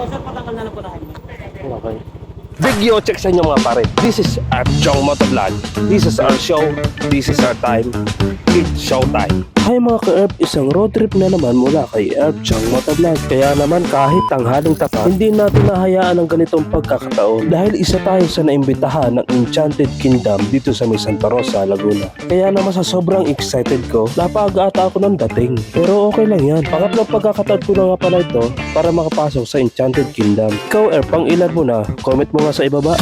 sir, patanggal na lang po na helmet. Okay. Video check sa inyo mga pare. This is our Chong Motovlog. This is our show. This is our time. It's show time. Hi mga ka-Erp, isang road trip na naman mula kay Erp Chong Motovlog. Kaya naman kahit tanghaling tapat, hindi natin nahayaan ang ganitong pagkakataon dahil isa tayo sa naimbitahan ng Enchanted Kingdom dito sa may Santa Rosa, Laguna. Kaya naman sa sobrang excited ko, napaaga ata ako ng dating. Pero okay lang yan. Pangatlong pagkakataon ko na nga pala ito para makapasok sa Enchanted Kingdom. Ikaw Erp, pang ilan mo na? Comment mo nga sa ibaba.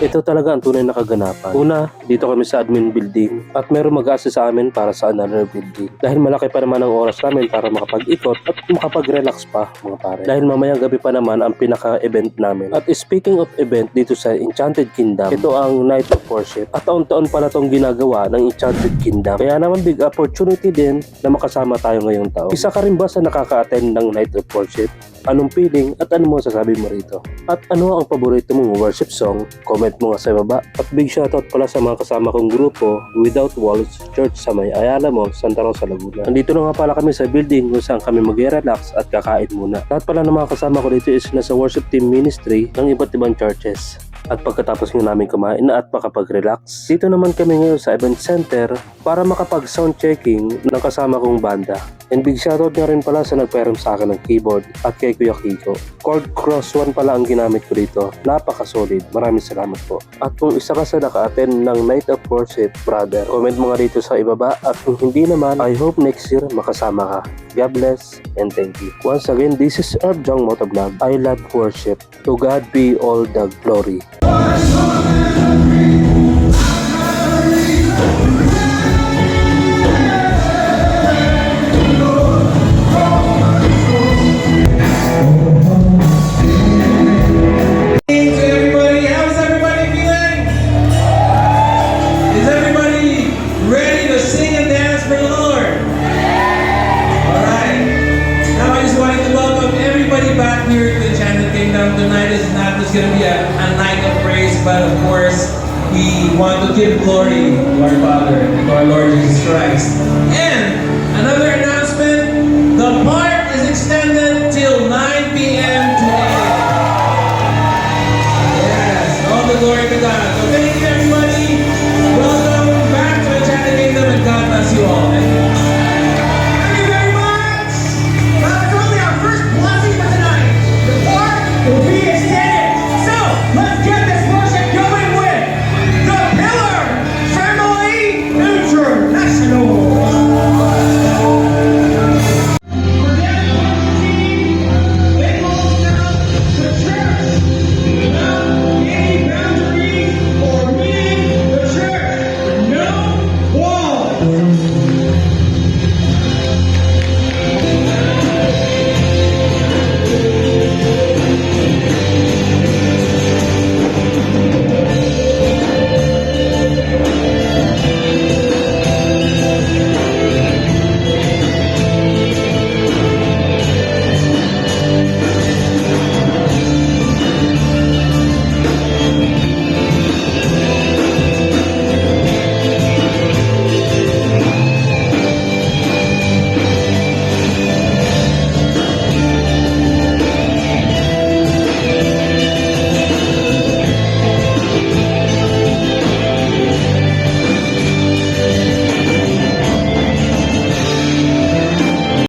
Ito talaga ang tunay na kaganapan. Una, dito kami sa admin building at meron mag-assist sa amin para sa another building. Dahil malaki pa naman ang oras namin para makapag-ikot at makapag-relax pa mga pare. Dahil mamayang gabi pa naman ang pinaka-event namin. At speaking of event dito sa Enchanted Kingdom, ito ang Night of Worship. At taon-taon pala itong ginagawa ng Enchanted Kingdom. Kaya naman big opportunity din na makasama tayo ngayong taon. Isa ka rin ba sa nakaka-attend ng Night of Worship? Anong feeling at ano mo sasabi mo rito? At ano ang paborito mong worship song? Comment mo nga sa baba. At big shoutout pala sa mga kasama kong grupo Without Walls Church sa may Ayala Mall, Santa Rosa, Laguna. Nandito na nga pala kami sa building kung saan kami mag-relax at kakain muna. Lahat pala ng mga kasama ko dito is nasa worship team ministry ng iba't ibang churches. At pagkatapos nga namin kumain at makapag-relax, dito naman kami ngayon sa event center para makapag-sound checking ng kasama kong banda. And big shoutout nga rin pala sa nagpairam sa akin ng keyboard at kay Kuya Kiko. Chord Cross 1 pala ang ginamit ko dito. Napaka-solid. Maraming salamat po. At kung isa ka sa naka-attend ng Night of Worship, brother, comment mo nga dito sa ibaba. At kung hindi naman, I hope next year makasama ka. God bless and thank you. Once again, this is Erp Chong Motovlog. I love worship. To God be all the glory. Tonight is not just going to be a night of praise, but of course, we want to give glory to our Father and to our Lord Jesus Christ. And